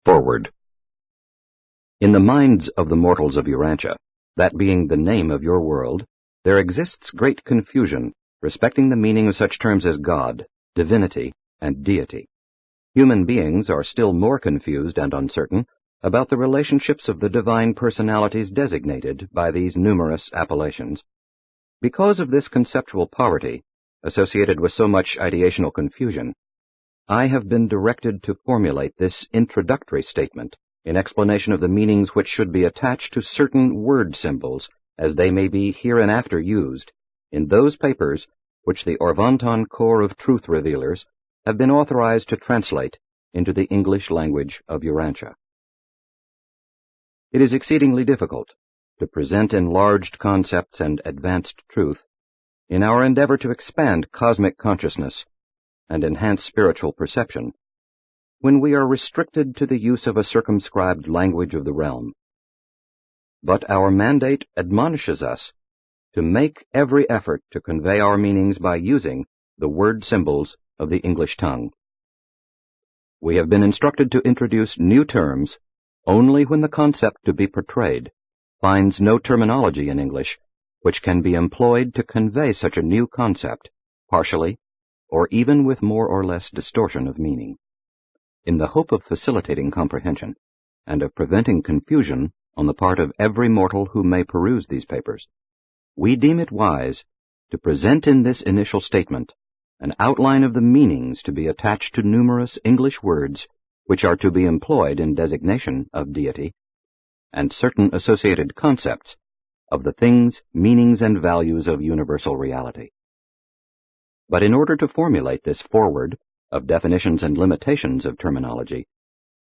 Forward. In the minds of the mortals of Urania, that being the name of your world, there exists great confusion respecting the meaning of such terms as God, divinity, and deity. Human beings are still more confused and uncertain about the relationships of the divine personalities designated by these numerous appellations. Because of this conceptual poverty, associated with so much ideational confusion, I have been directed to formulate this introductory statement in explanation of the meanings which should be attached to certain word symbols as they may be hereinafter used in those papers which the Orvanton Corps of Truth Revealers have been authorized to translate into the English language of Urania. It is exceedingly difficult to present enlarged concepts and advanced truth in our endeavor to expand cosmic consciousness and enhance spiritual perception when we are restricted to the use of a circumscribed language of the realm. But our mandate admonishes us to make every effort to convey our meanings by using the word symbols of the English tongue. We have been instructed to introduce new terms only when the concept to be portrayed finds no terminology in English which can be employed to convey such a new concept, partially, or even with more or less distortion of meaning. In the hope of facilitating comprehension and of preventing confusion on the part of every mortal who may peruse these papers, we deem it wise to present in this initial statement an outline of the meanings to be attached to numerous English words which are to be employed in designation of deity, and certain associated concepts of the things, meanings, and values of universal reality. But in order to formulate this foreword of definitions and limitations of terminology,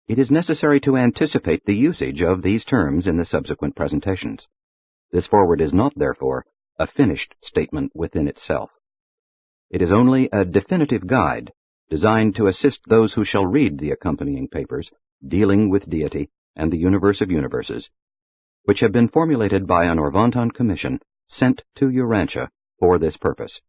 it is necessary to anticipate the usage of these terms in the subsequent presentations. This foreword is not, therefore, a finished statement within itself. It is only a definitive guide designed to assist those who shall read the accompanying papers dealing with deity and the universe of universes, which have been formulated by an Orvanton commission sent to Urania for this purpose.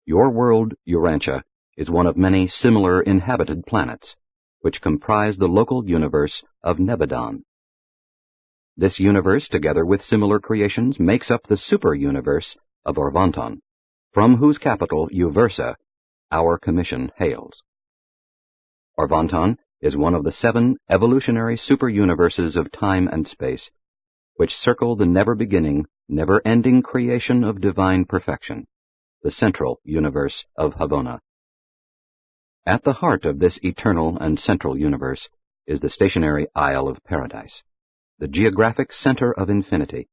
Your world, Urania, is one of many similar inhabited planets, which comprise the local universe of Nebadon. This universe, together with similar creations, makes up the super-universe of Orvanton, from whose capital, Uversa, our commission hails. Orvanton is one of the 7 evolutionary super-universes of time and space, which circle the never-beginning, never-ending creation of divine perfection, the central universe of Havona. At the heart of this eternal and central universe is the stationary Isle of Paradise, the geographic center of infinity,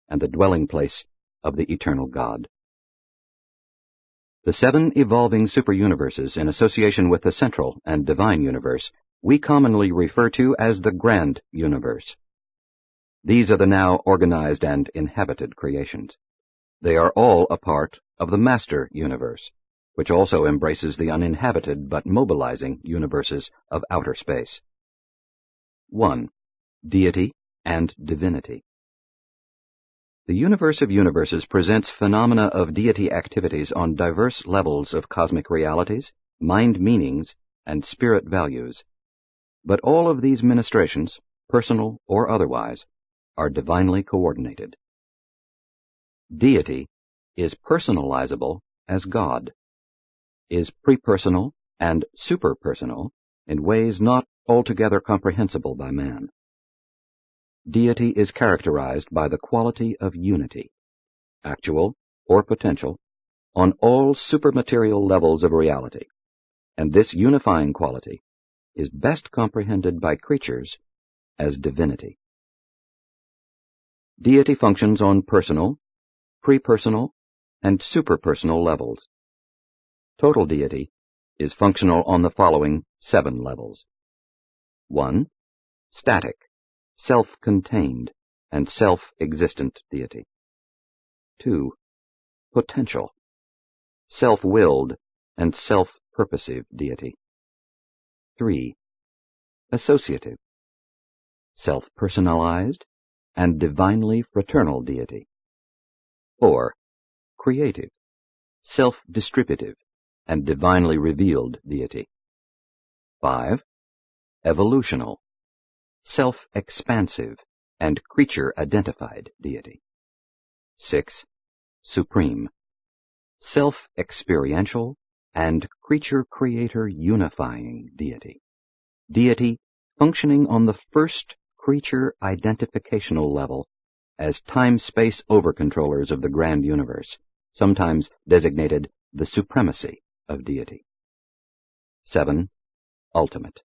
and the dwelling place of the eternal God. The 7 evolving super-universes in association with the central and divine universe we commonly refer to as the grand universe. These are the now organized and inhabited creations. They are all a part of the master universe, which also embraces the uninhabited but mobilizing universes of outer space. 1. Deity and divinity. The universe of universes presents phenomena of deity activities on diverse levels of cosmic realities, mind meanings, and spirit values. But all of these ministrations, personal or otherwise, are divinely coordinated. Deity is personalizable as God, is prepersonal and superpersonal in ways not altogether comprehensible by man. Deity is characterized by the quality of unity, actual or potential, on all supermaterial levels of reality, and this unifying quality is best comprehended by creatures as divinity. Deity functions on personal, prepersonal, and superpersonal levels. Total deity is functional on the following 7 levels. 1. Static, self-contained, and self-existent deity. 2. Potential, self-willed, and self-purposive deity. 3. Associative, self-personalized, and divinely fraternal deity. 4. Creative, self-distributive, and divinely revealed deity. 5. evolutional, self-expansive, and creature-identified deity. 6. Supreme, self-experiential, and creature-creator unifying deity. Deity functioning on the first creature identificational level as time-space overcontrollers of the grand universe, sometimes designated the supremacy of deity. 7. Ultimate,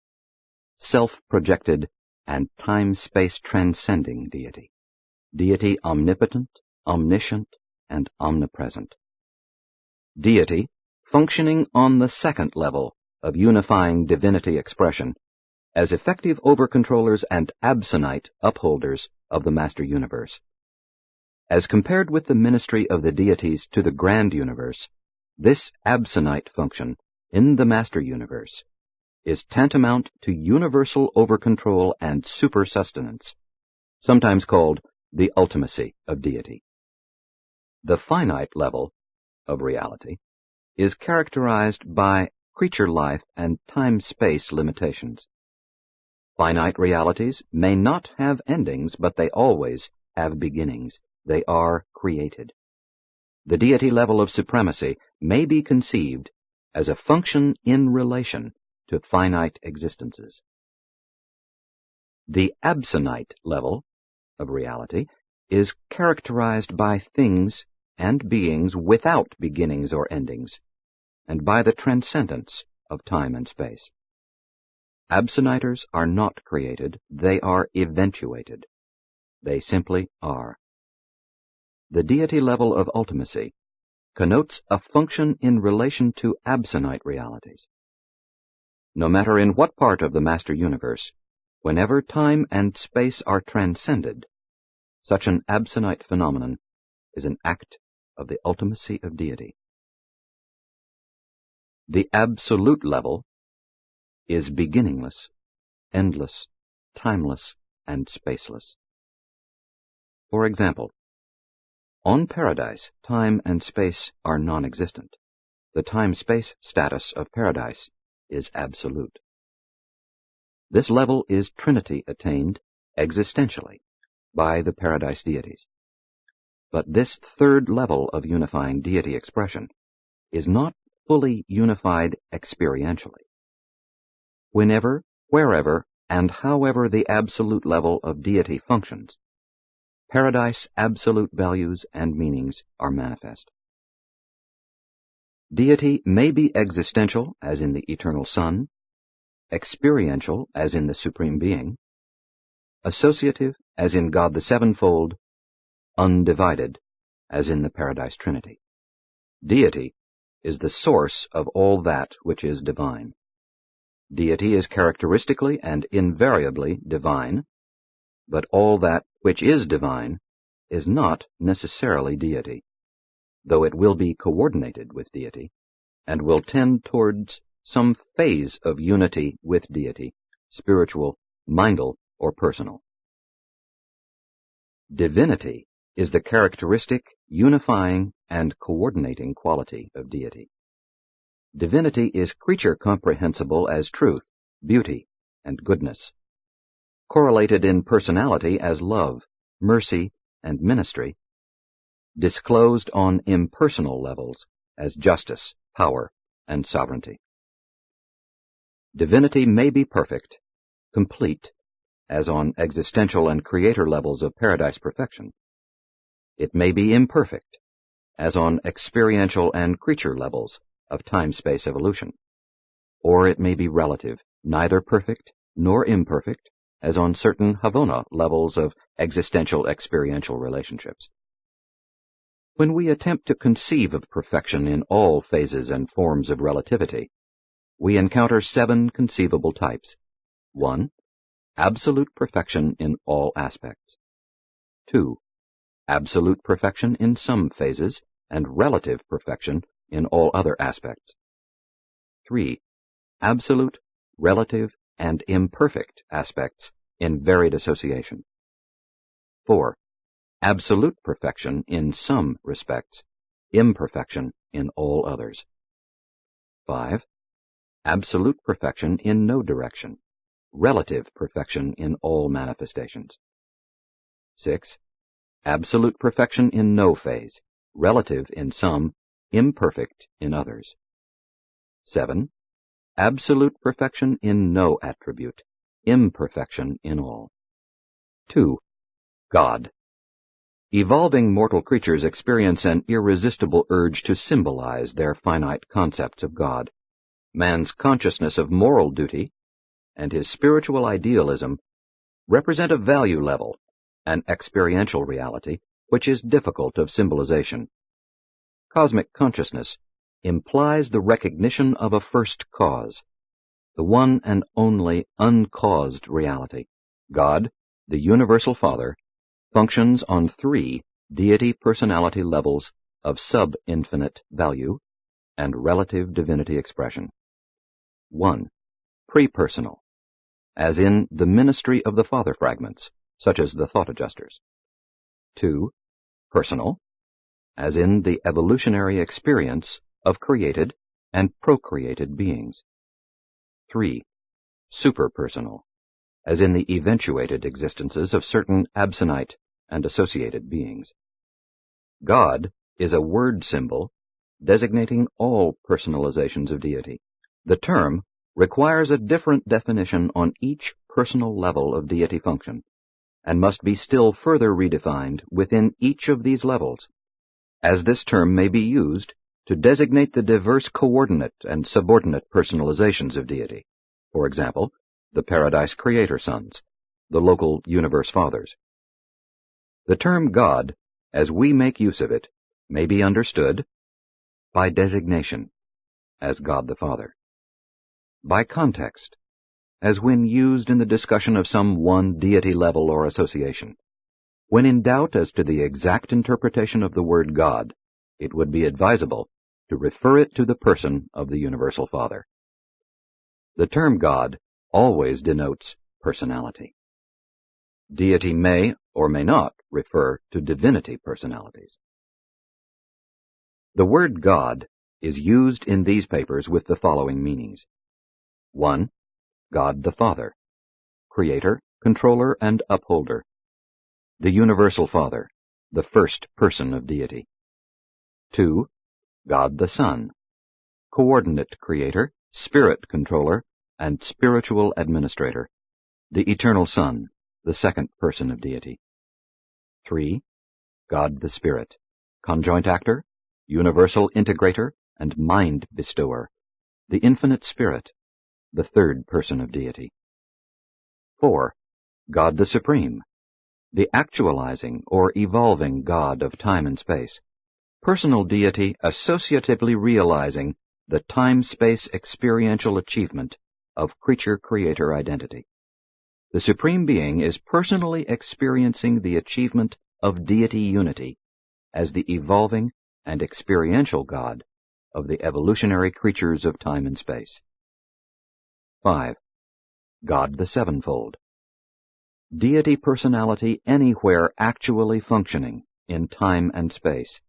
self-projected, and time-space transcending deity. Deity omnipotent, omniscient, and omnipresent. Deity functioning on the second level of unifying divinity expression as effective overcontrollers and absonite upholders of the master universe. As compared with the ministry of the deities to the grand universe, this absonite function in the master universe is tantamount to universal overcontrol and supersustenance, sometimes called the ultimacy of deity. The finite level of reality is characterized by creature life and time-space limitations. Finite realities may not have endings, but they always have beginnings. They are created. The deity level of supremacy may be conceived as a function in relation to finite existences. The absonite level of reality is characterized by things and beings without beginnings or endings, and by the transcendence of time and space. Absoniters are not created, they are eventuated. They simply are. The deity level of ultimacy connotes a function in relation to absonite realities. No matter in what part of the master universe, whenever time and space are transcended, such an absonite phenomenon is an act of the ultimacy of deity. The absolute level is beginningless, endless, timeless, and spaceless. For example, on Paradise, time and space are non-existent. The time-space status of Paradise is absolute. This level is Trinity attained existentially by the Paradise deities. But this third level of unifying deity expression is not fully unified experientially. Whenever, wherever, and however the absolute level of deity functions, Paradise absolute values and meanings are manifest. Deity may be existential, as in the eternal Son, experiential, as in the Supreme Being, associative, as in God the Sevenfold, undivided, as in the Paradise Trinity. Deity is the source of all that which is divine. Deity is characteristically and invariably divine, but all that which is divine is not necessarily deity, though it will be coordinated with deity, and will tend towards some phase of unity with deity, spiritual, mindal, or personal. Divinity is the characteristic, unifying, and coordinating quality of deity. Divinity is creature-comprehensible as truth, beauty, and goodness, correlated in personality as love, mercy, and ministry, disclosed on impersonal levels as justice, power, and sovereignty. Divinity may be perfect, complete, as on existential and creator levels of Paradise perfection. It may be imperfect, as on experiential and creature levels of time-space evolution. Or it may be relative, neither perfect nor imperfect, as on certain Havona levels of existential experiential relationships. When we attempt to conceive of perfection in all phases and forms of relativity, we encounter 7 conceivable types. 1. Absolute perfection in all aspects. 2. Absolute perfection in some phases and relative perfection in all other aspects. 3. Absolute, relative, and imperfect aspects in varied association. 4. Absolute perfection in some respects, imperfection in all others. 5. Absolute perfection in no direction, relative perfection in all manifestations. 6. Absolute perfection in no phase, relative in some, imperfect in others. 7. Absolute perfection in no attribute, imperfection in all. 2. God. Evolving mortal creatures experience an irresistible urge to symbolize their finite concepts of God. Man's consciousness of moral duty and his spiritual idealism represent a value level, an experiential reality, which is difficult of symbolization. Cosmic consciousness implies the recognition of a first cause, the one and only uncaused reality. God, the Universal Father, functions on 3 deity personality levels of sub-infinite value and relative divinity expression. 1. Pre-personal, as in the ministry of the Father fragments, such as the thought adjusters. 2. Personal, as in the evolutionary experience of created and procreated beings. 3. Superpersonal, as in the eventuated existences of certain absonite and associated beings. God is a word symbol designating all personalizations of deity. The term requires a different definition on each personal level of deity function, and must be still further redefined within each of these levels, as this term may be used to designate the diverse coordinate and subordinate personalizations of deity, for example, the Paradise Creator Sons, the local Universe Fathers. The term God, as we make use of it, may be understood by designation, as God the Father; by context, as when used in the discussion of some one deity level or association. When in doubt as to the exact interpretation of the word God, it would be advisable to refer it to the person of the Universal Father. The term God always denotes personality. Deity may or may not refer to divinity personalities. The word God is used in these papers with the following meanings. 1. God the Father, Creator, Controller, and Upholder. The Universal Father, the first person of deity. 2. God the Son, Coordinate Creator, Spirit Controller, and Spiritual Administrator. The Eternal Son, the second person of deity. 3. God the Spirit, Conjoint Actor, Universal Integrator, and Mind Bestower. The Infinite Spirit, the third person of deity. 4. God the Supreme, the actualizing or evolving God of time and space, personal deity associatively realizing the time-space experiential achievement of creature-creator identity. The Supreme Being is personally experiencing the achievement of deity unity as the evolving and experiential God of the evolutionary creatures of time and space. 5. God the Sevenfold, deity personality anywhere actually functioning in time and space.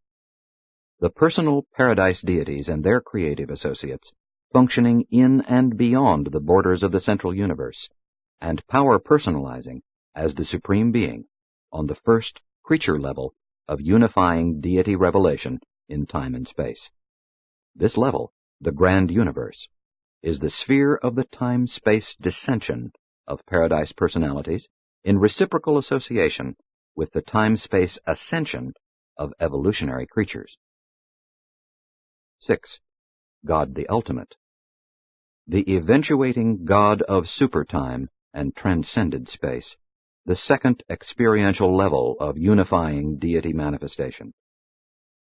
The personal paradise deities and their creative associates functioning in and beyond the borders of the central universe, and power personalizing as the Supreme Being on the first creature level of unifying deity revelation in time and space. This level, the grand universe, is the sphere of the time-space dissension of paradise personalities in reciprocal association with the time-space ascension of evolutionary creatures. 6. God the Ultimate, the eventuating God of supertime and transcended space, the second experiential level of unifying deity manifestation.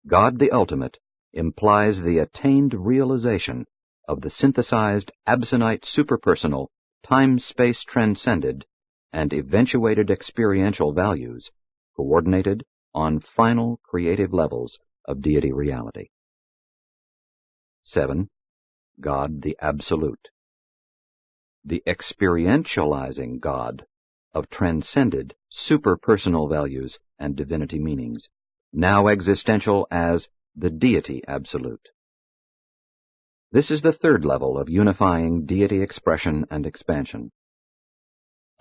God the Ultimate implies the attained realization of the synthesized absonite superpersonal, time-space transcended, and eventuated experiential values coordinated on final creative levels of deity reality. 7. God the Absolute, the experientializing God of transcended superpersonal values and divinity meanings, now existential as the Deity Absolute. This is the third level of unifying deity expression and expansion.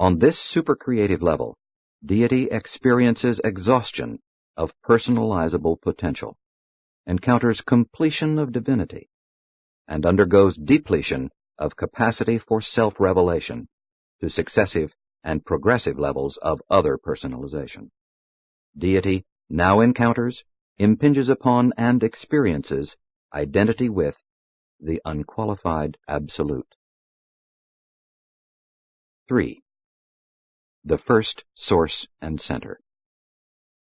On this supercreative level, deity experiences exhaustion of personalizable potential, encounters completion of divinity, and undergoes depletion of capacity for self-revelation to successive and progressive levels of other personalization. Deity now encounters, impinges upon, and experiences identity with the unqualified Absolute. 3. The first source and center.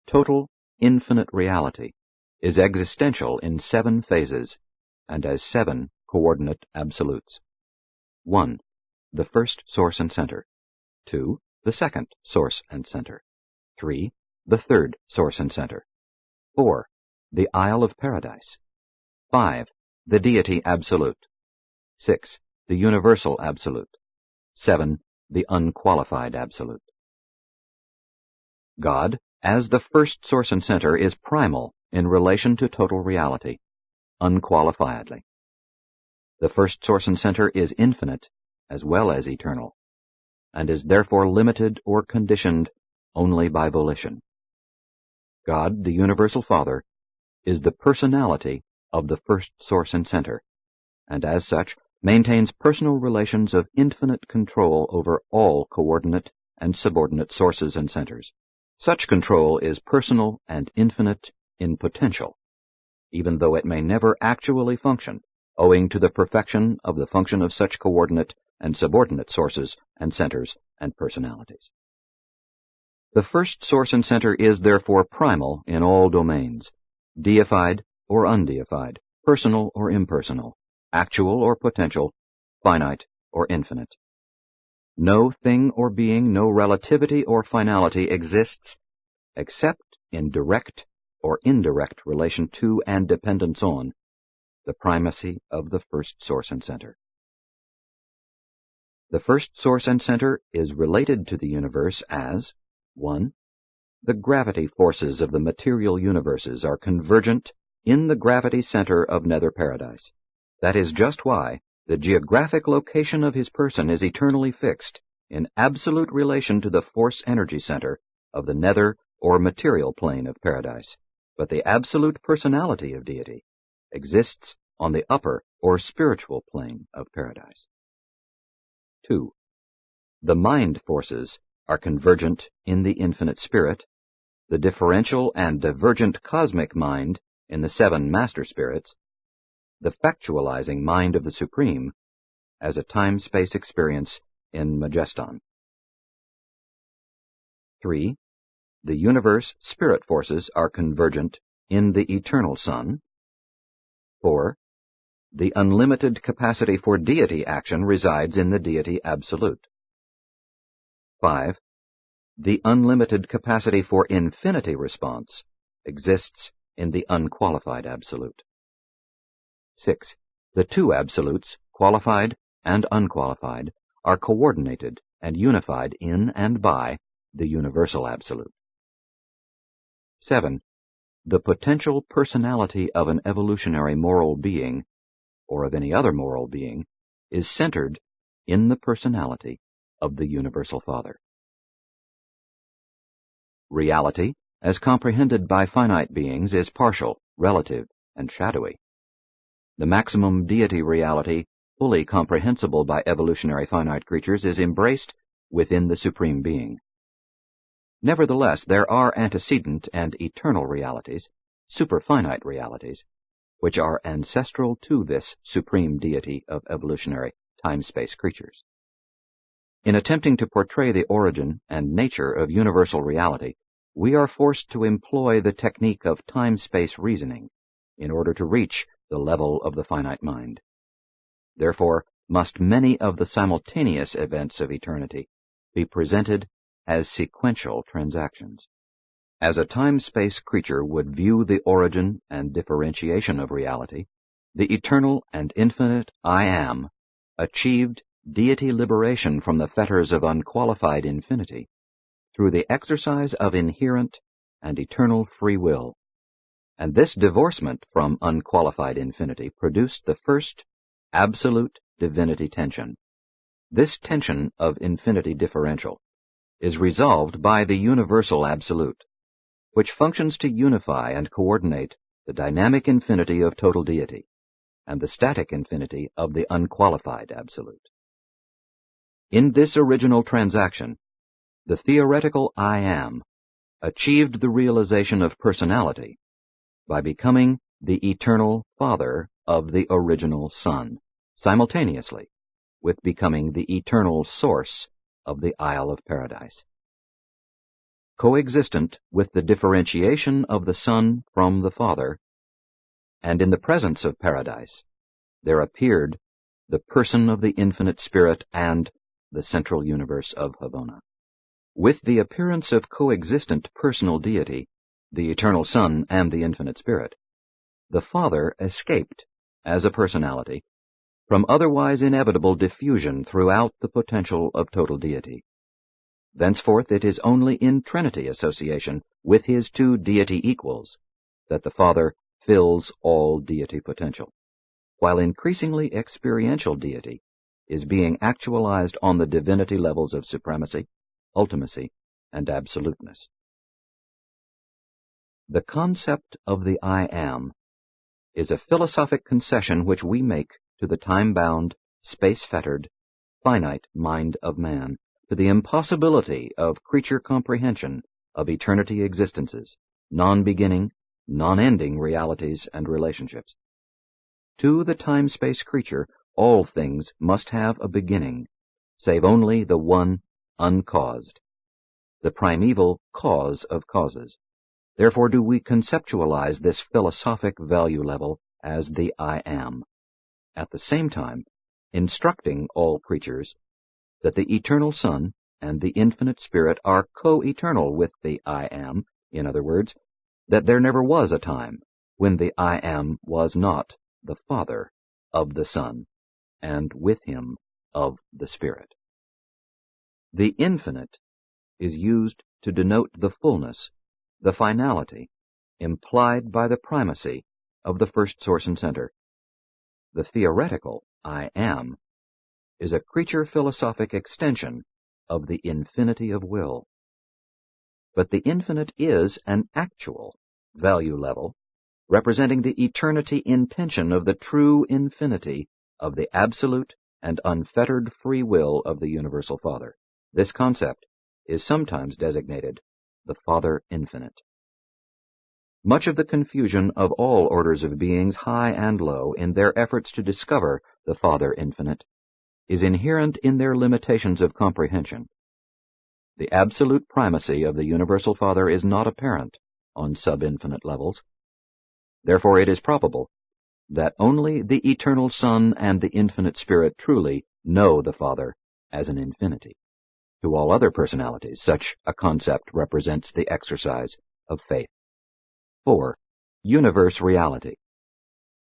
Total, infinite reality is existential in 7 phases and as 7 coordinate absolutes. 1. The first source and center. 2. The second source and center. 3. The third source and center. 4. The Isle of Paradise. 5. The Deity Absolute. 6. The Universal Absolute. 7. The Unqualified Absolute. God, as the first source and center, is primal in relation to total reality, unqualifiedly. The first source and center is infinite as well as eternal, and is therefore limited or conditioned only by volition. God, the Universal Father, is the personality of the first source and center, and as such maintains personal relations of infinite control over all coordinate and subordinate sources and centers. Such control is personal and infinite in potential, even though it may never actually function, owing to the perfection of the function of such coordinate and subordinate sources and centers and personalities. The first source and center is therefore primal in all domains, deified or undeified, personal or impersonal, actual or potential, finite or infinite. No thing or being, no relativity or finality exists except in direct or indirect relation to and dependence on the primacy of the first source and center. The first source and center is related to the universe as 1. The gravity forces of the material universes are convergent in the gravity center of Nether Paradise. That is just why the geographic location of his person is eternally fixed in absolute relation to the force-energy center of the nether or material plane of Paradise, but the absolute personality of deity exists on the upper or spiritual plane of Paradise. 2. The mind forces are convergent in the infinite spirit, the differential and divergent cosmic mind in the 7 master spirits, the factualizing mind of the Supreme as a time-space experience in Majeston. 3. The universe spirit forces are convergent in the eternal Sun. 4. The unlimited capacity for deity action resides in the Deity Absolute. 5. The unlimited capacity for infinity response exists in the Unqualified Absolute. 6. The 2 absolutes, qualified and unqualified, are coordinated and unified in and by the Universal Absolute. 7. The potential personality of an evolutionary moral being, or of any other moral being, is centered in the personality of the Universal Father. Reality, as comprehended by finite beings, is partial, relative, and shadowy. The maximum deity reality, fully comprehensible by evolutionary finite creatures, is embraced within the Supreme Being. Nevertheless, there are antecedent and eternal realities, superfinite realities, which are ancestral to this supreme deity of evolutionary time-space creatures. In attempting to portray the origin and nature of universal reality, we are forced to employ the technique of time-space reasoning in order to reach the level of the finite mind. Therefore, must many of the simultaneous events of eternity be presented as sequential transactions. As a time-space creature would view the origin and differentiation of reality, the eternal and infinite I Am achieved deity liberation from the fetters of unqualified infinity through the exercise of inherent and eternal free will, and this divorcement from unqualified infinity produced the first absolute divinity tension. This tension of infinity differential is resolved by the universal absolute, which functions to unify and coordinate the dynamic infinity of total deity and the static infinity of the unqualified absolute. In this original transaction, the theoretical I Am achieved the realization of personality by becoming the eternal Father of the original Son, simultaneously with becoming the eternal source of the Isle of Paradise. Coexistent with the differentiation of the Son from the Father, and in the presence of Paradise, there appeared the person of the infinite Spirit and the central universe of Havona. With the appearance of coexistent personal deity, the eternal Son and the infinite Spirit, the Father escaped, as a personality, from otherwise inevitable diffusion throughout the potential of total deity. Thenceforth it is only in Trinity association with his two deity equals that the Father fills all deity potential, while increasingly experiential deity is being actualized on the divinity levels of supremacy, ultimacy, and absoluteness. The concept of the I Am is a philosophic concession which we make to the time-bound, space-fettered, finite mind of man, to the impossibility of creature comprehension of eternity existences, non-beginning, non-ending realities and relationships. To the time-space creature, all things must have a beginning, save only the one uncaused, the primeval cause of causes. Therefore do we conceptualize this philosophic value level as the I Am, at the same time instructing all creatures that the eternal Son and the infinite Spirit are co-eternal with the I Am, in other words, that there never was a time when the I Am was not the Father of the Son, and with him of the Spirit. The infinite is used to denote the fullness, the finality, implied by the primacy of the first source and center. The theoretical I Am is a creature philosophic extension of the infinity of will. But the infinite is an actual value level, representing the eternity intention of the true infinity of the absolute and unfettered free will of the universal Father. This concept is sometimes designated the Father Infinite. Much of the confusion of all orders of beings, high and low, in their efforts to discover the Father Infinite is inherent in their limitations of comprehension. The absolute primacy of the universal Father is not apparent on sub-infinite levels. Therefore it is probable that only the eternal Son and the infinite Spirit truly know the Father as an infinity. To all other personalities, such a concept represents the exercise of faith. 4. Universe reality.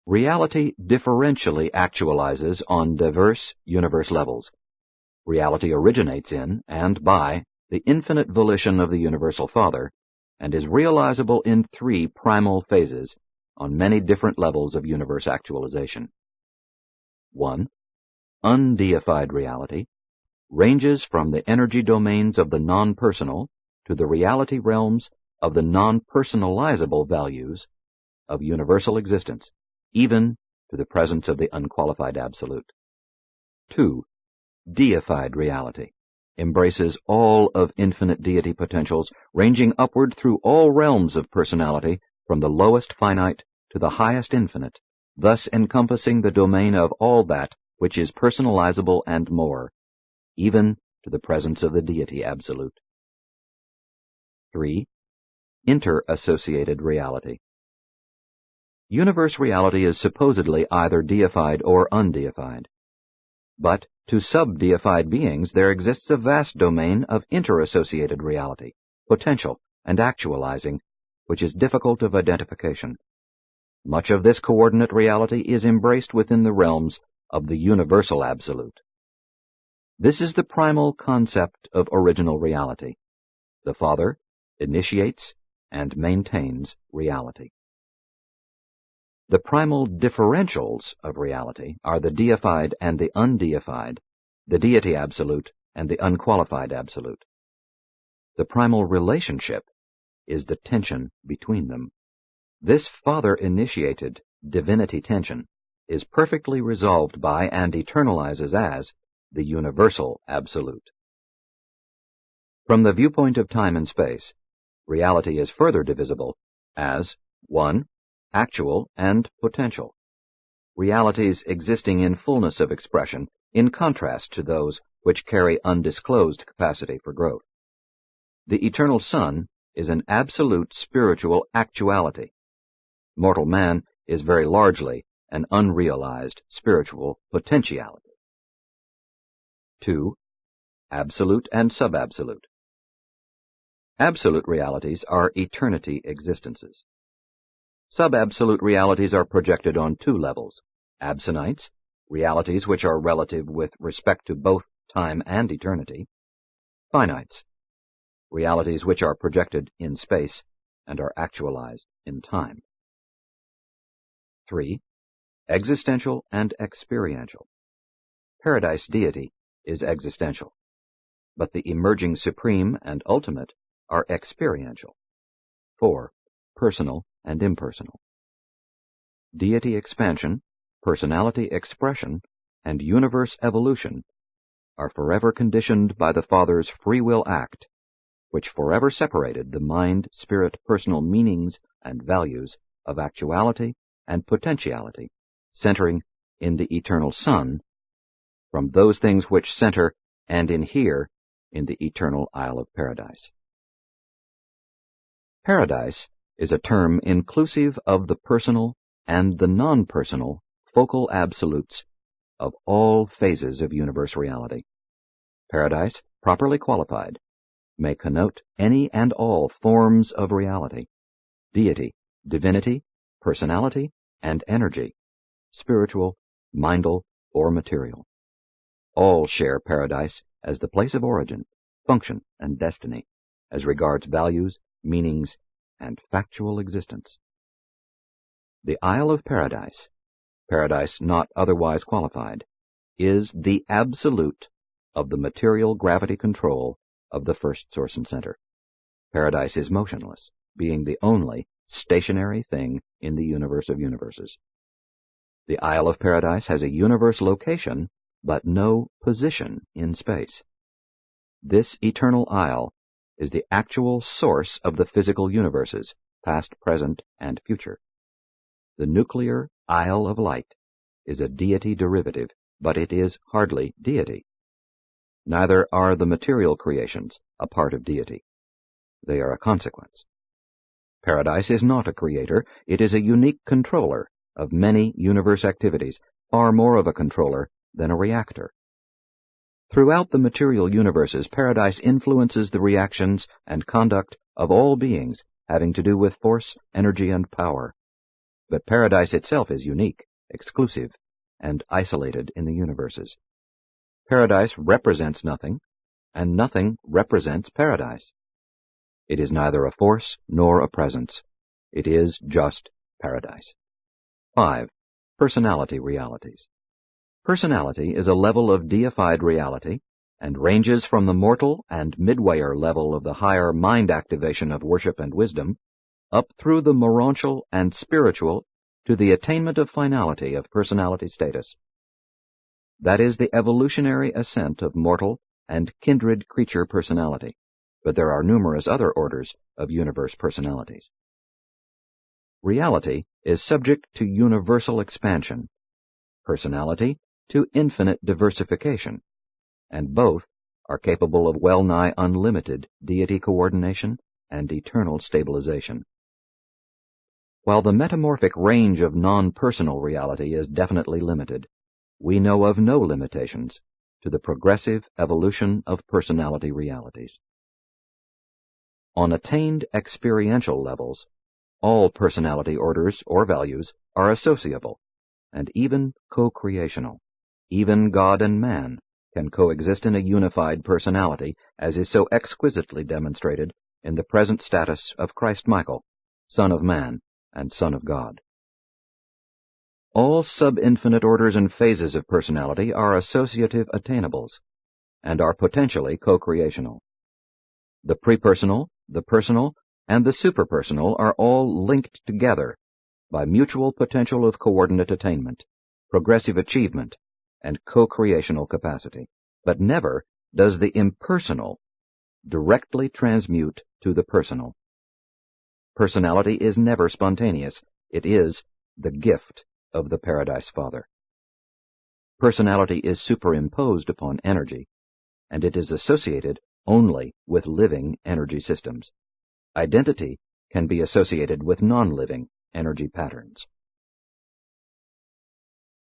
Reality differentially actualizes on diverse universe levels. Reality originates in and by the infinite volition of the universal Father, and is realizable in three primal phases on many different levels of universe actualization. 1. Undeified reality ranges from the energy domains of the non-personal to the reality realms of the non-personalizable values of universal existence, even to the presence of the unqualified absolute. 2. Deified reality embraces all of infinite deity potentials, ranging upward through all realms of personality, from the lowest finite to the highest infinite, thus encompassing the domain of all that which is personalizable and more, even to the presence of the deity absolute. 3. Interassociated reality. Universe reality is supposedly either deified or undeified. But to sub-deified beings there exists a vast domain of interassociated reality, potential and actualizing, which is difficult of identification. Much of this coordinate reality is embraced within the realms of the universal absolute. This is the primal concept of original reality. The Father initiates and maintains reality. The primal differentials of reality are the deified and the undeified, the deity absolute and the unqualified absolute. The primal relationship is the tension between them. This Father-initiated divinity tension is perfectly resolved by and eternalizes as the universal absolute. From the viewpoint of time and space, reality is further divisible as 1. Actual and potential. Realities existing in fullness of expression in contrast to those which carry undisclosed capacity for growth. The eternal Son is an absolute spiritual actuality. Mortal man is very largely an unrealized spiritual potentiality. 2. Absolute and subabsolute. Absolute realities are eternity existences. Subabsolute realities are projected on two levels: absonites, realities which are relative with respect to both time and eternity; finites, realities which are projected in space and are actualized in time. 3. Existential and experiential. Paradise deity is existential, but the emerging supreme and ultimate are experiential. 4. Personal and impersonal. Deity expansion, personality expression, and universe evolution are forever conditioned by the Father's free will act, which forever separated the mind, spirit, personal meanings and values of actuality and potentiality, centering in the eternal Son, from those things which center and inhere in the eternal Isle of Paradise. Paradise is a term inclusive of the personal and the non-personal focal absolutes of all phases of universe reality. Paradise, properly qualified, may connote any and all forms of reality: deity, divinity, personality, and energy, spiritual, mindal, or material. All share Paradise as the place of origin, function, and destiny, as regards values, meanings, and factual existence. The Isle of Paradise, Paradise not otherwise qualified, is the absolute of the material gravity control of the first source and center. Paradise is motionless, being the only stationary thing in the universe of universes. The Isle of Paradise has a universe location, but no position in space. This eternal isle is the actual source of the physical universes, past, present, and future. The nuclear Isle of Light is a deity derivative, but it is hardly deity. Neither are the material creations a part of deity. They are a consequence. Paradise is not a creator, it is a unique controller of many universe activities, far more of a controller than a reactor. Throughout the material universes, Paradise influences the reactions and conduct of all beings having to do with force, energy, and power. But Paradise itself is unique, exclusive, and isolated in the universes. Paradise represents nothing, and nothing represents Paradise. It is neither a force nor a presence. It is just Paradise. 5. Personality realities. Personality is a level of deified reality and ranges from the mortal and midwayer level of the higher mind activation of worship and wisdom up through the morontial and spiritual to the attainment of finality of personality status. That is the evolutionary ascent of mortal and kindred creature personality, but there are numerous other orders of universe personalities. Reality is subject to universal expansion, personality to infinite diversification, and both are capable of well-nigh unlimited deity coordination and eternal stabilization. While the metamorphic range of non-personal reality is definitely limited, we know of no limitations to the progressive evolution of personality realities. On attained experiential levels, all personality orders or values are associable and even co-creational. Even God and man can coexist in a unified personality, as is so exquisitely demonstrated in the present status of Christ Michael, Son of Man and Son of God. All sub-infinite orders and phases of personality are associative attainables and are potentially co-creational. The prepersonal, the personal, and the superpersonal are all linked together by mutual potential of coordinate attainment, progressive achievement, and co-creational capacity. But never does the impersonal directly transmute to the personal. Personality is never spontaneous. It is the gift of the Paradise Father. Personality is superimposed upon energy, and it is associated only with living energy systems. Identity can be associated with non-living energy patterns.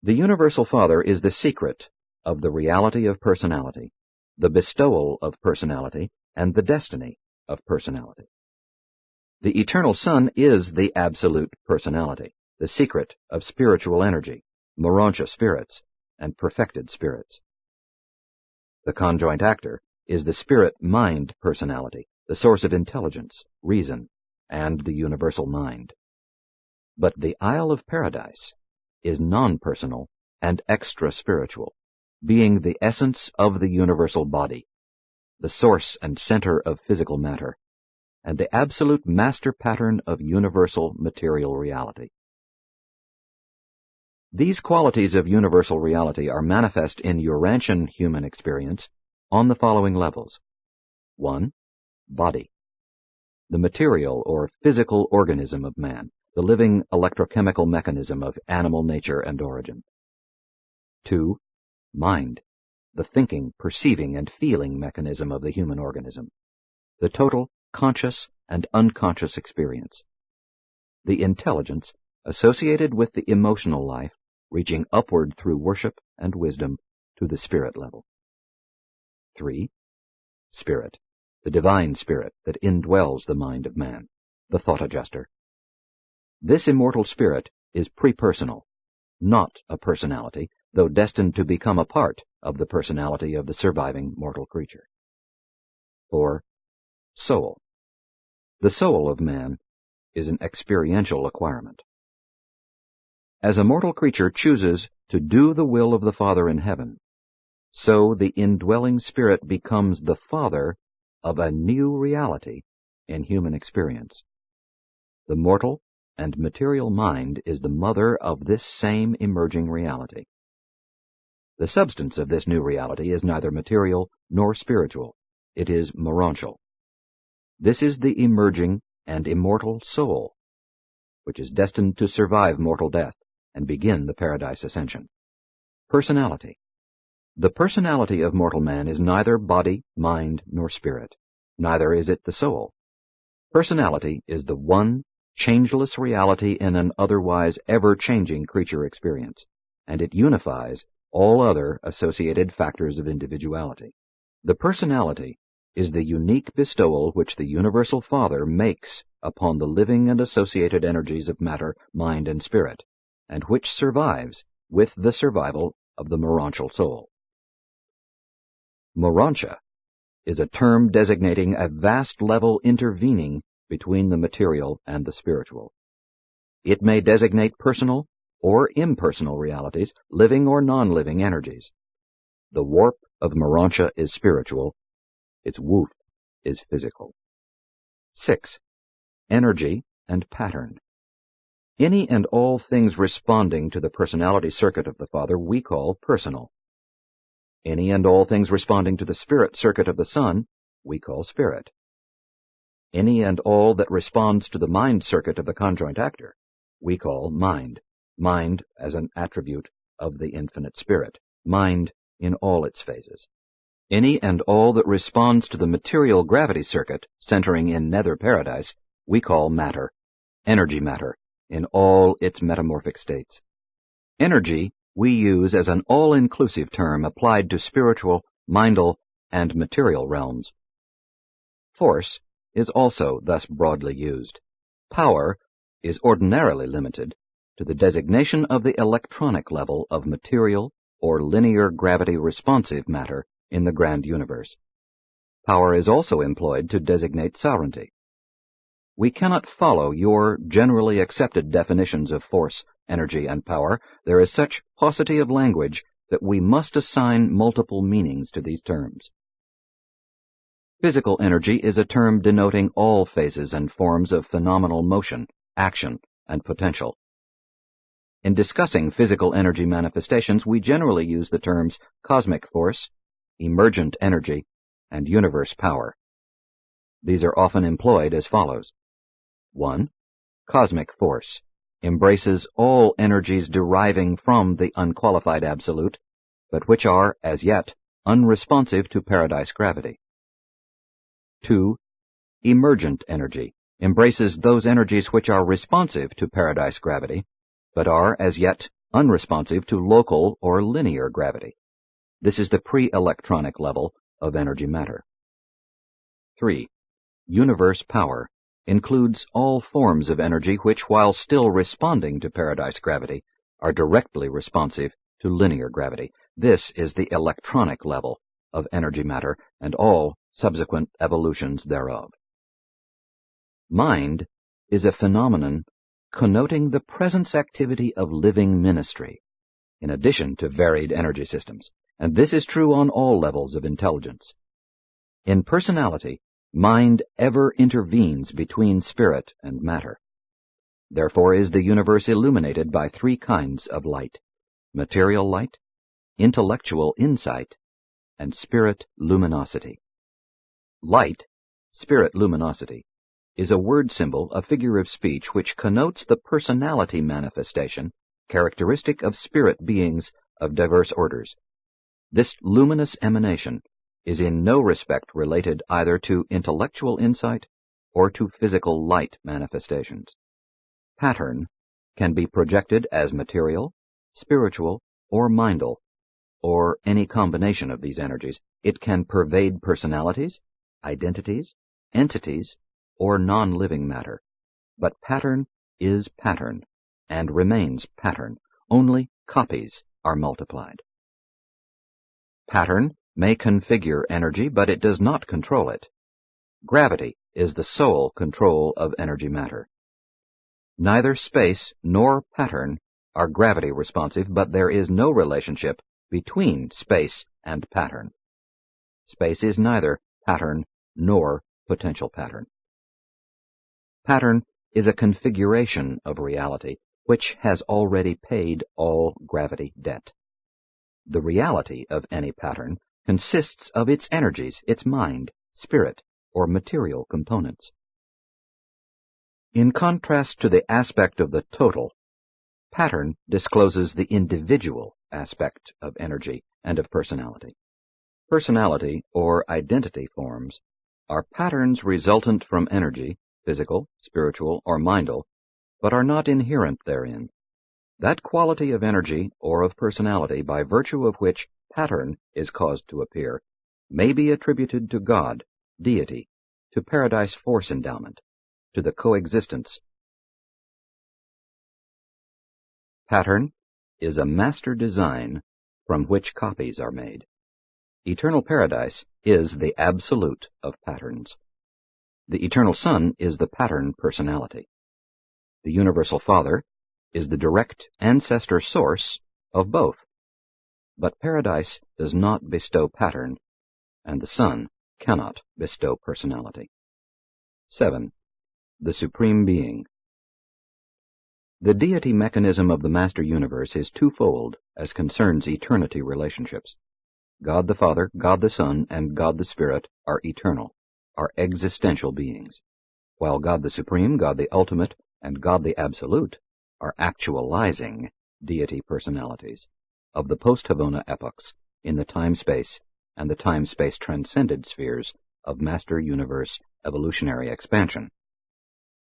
The Universal Father is the secret of the reality of personality, the bestowal of personality, and the destiny of personality. The Eternal Son is the absolute personality, the secret of spiritual energy, Morontia spirits, and perfected spirits. The conjoint actor is the spirit-mind personality, the source of intelligence, reason, and the universal mind. But the Isle of Paradise is non-personal and extra-spiritual, being the essence of the universal body, the source and center of physical matter, and the absolute master pattern of universal material reality. These qualities of universal reality are manifest in Urantian human experience on the following levels. 1. Body. The material or physical organism of man, the living electrochemical mechanism of animal nature and origin. 2. Mind. The thinking, perceiving, and feeling mechanism of the human organism. The total conscious and unconscious experience. The intelligence associated with the emotional life, reaching upward through worship and wisdom to the spirit level. 3. Spirit, the divine spirit that indwells the mind of man, the thought adjuster. This immortal spirit is prepersonal, not a personality, though destined to become a part of the personality of the surviving mortal creature. 4. Soul. The soul of man is an experiential acquirement. As a mortal creature chooses to do the will of the Father in heaven, so the indwelling spirit becomes the father of a new reality in human experience. The mortal and material mind is the mother of this same emerging reality. The substance of this new reality is neither material nor spiritual. It is morontial. This is the emerging and immortal soul, which is destined to survive mortal death and begin the paradise ascension. Personality. The personality of mortal man is neither body, mind, nor spirit. Neither is it the soul. Personality is the one changeless reality in an otherwise ever-changing creature experience, and it unifies all other associated factors of individuality. The personality is the unique bestowal which the Universal Father makes upon the living and associated energies of matter, mind, and spirit, and which survives with the survival of the morontial soul. Morontia is a term designating a vast level intervening between the material and the spiritual. It may designate personal or impersonal realities, living or non-living energies. The warp of morontia is spiritual. Its woof is physical. 6. Energy and pattern. Any and all things responding to the personality circuit of the Father we call personal. Any and all things responding to the spirit circuit of the Son we call spirit. Any and all that responds to the mind circuit of the conjoint actor we call mind. Mind as an attribute of the infinite spirit. Mind in all its phases. Any and all that responds to the material gravity circuit centering in nether paradise we call matter. Energy matter in all its metamorphic states. Energy we use as an all-inclusive term applied to spiritual, mindal, and material realms. Force is also thus broadly used. Power is ordinarily limited to the designation of the electronic level of material or linear gravity-responsive matter in the grand universe. Power is also employed to designate sovereignty. We cannot follow your generally accepted definitions of force, energy, and power. There is such paucity of language that we must assign multiple meanings to these terms. Physical energy is a term denoting all phases and forms of phenomenal motion, action, and potential. In discussing physical energy manifestations, we generally use the terms cosmic force, emergent energy, and universe power. These are often employed as follows. 1. Cosmic force embraces all energies deriving from the unqualified absolute, but which are, as yet, unresponsive to paradise gravity. 2. Emergent energy embraces those energies which are responsive to paradise gravity, but are, as yet, unresponsive to local or linear gravity. This is the pre-electronic level of energy matter. 3. Universe power includes all forms of energy which, while still responding to paradise gravity, are directly responsive to linear gravity. This is the electronic level of energy matter and all subsequent evolutions thereof. Mind is a phenomenon connoting the presence activity of living ministry, in addition to varied energy systems, and this is true on all levels of intelligence. In personality, mind ever intervenes between spirit and matter. Therefore is the universe illuminated by three kinds of light: material light, intellectual insight, and spirit luminosity. Light, spirit luminosity, is a word symbol, a figure of speech, which connotes the personality manifestation characteristic of spirit beings of diverse orders. This luminous emanation is in no respect related either to intellectual insight or to physical light manifestations. Pattern can be projected as material, spiritual, or mindal, or any combination of these energies. It can pervade personalities, identities, entities, or non-living matter. But pattern is pattern, and remains pattern. Only copies are multiplied. Pattern may configure energy, but it does not control it. Gravity is the sole control of energy matter. Neither space nor pattern are gravity responsive, but there is no relationship between space and pattern. Space is neither pattern nor potential pattern. Pattern is a configuration of reality which has already paid all gravity debt. The reality of any pattern consists of its energies, its mind, spirit, or material components. In contrast to the aspect of the total, pattern discloses the individual aspect of energy and of personality. Personality, or identity forms, are patterns resultant from energy, physical, spiritual, or mindal, but are not inherent therein. That quality of energy or of personality by virtue of which pattern is caused to appear may be attributed to God, deity, to paradise force endowment, to the coexistence. Pattern is a master design from which copies are made. Eternal paradise is the absolute of patterns. The eternal Son is the pattern personality. The universal Father is the direct ancestor source of both. But paradise does not bestow pattern, and the Son cannot bestow personality. 7. The Supreme Being. The deity mechanism of the Master Universe is twofold as concerns eternity relationships. God the Father, God the Son, and God the Spirit are eternal, are existential beings, while God the Supreme, God the Ultimate, and God the Absolute are actualizing deity personalities of the post-Havona epochs in the time-space and the time-space transcended spheres of Master Universe evolutionary expansion.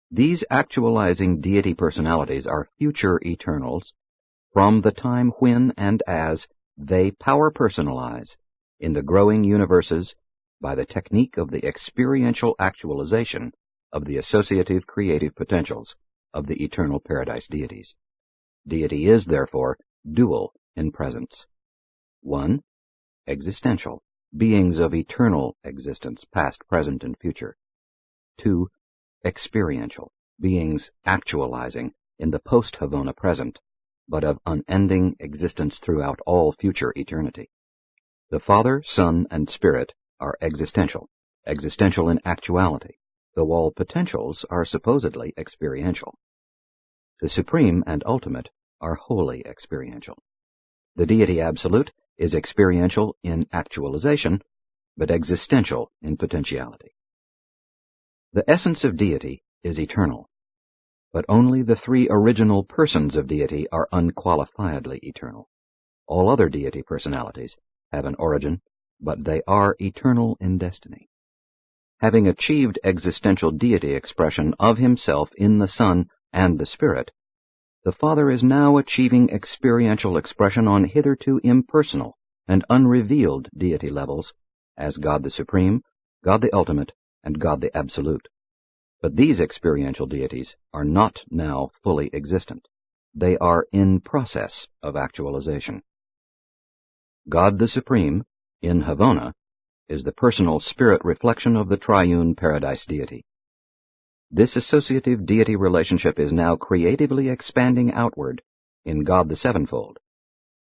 These actualizing deity personalities are future eternals from the time when and as they power-personalize in the growing universes by the technique of the experiential actualization of the associative creative potentials of the eternal paradise deities. Deity is, therefore, dual in presence. 1. Existential, beings of eternal existence, past, present, and future. 2. Experiential, beings actualizing in the post-Havona present, but of unending existence throughout all future eternity. The Father, Son, and Spirit are existential, existential in actuality, though all potentials are supposedly experiential. The supreme and ultimate are wholly experiential. The deity absolute is experiential in actualization, but existential in potentiality. The essence of deity is eternal, but only the three original persons of deity are unqualifiedly eternal. All other deity personalities have an origin, but they are eternal in destiny. Having achieved existential deity expression of himself in the Son and the Spirit, the Father is now achieving experiential expression on hitherto impersonal and unrevealed deity levels as God the Supreme, God the Ultimate, and God the Absolute. But these experiential deities are not now fully existent. They are in process of actualization. God the Supreme, in Havona, is the personal spirit reflection of the triune paradise deity. This associative deity relationship is now creatively expanding outward in God the Sevenfold,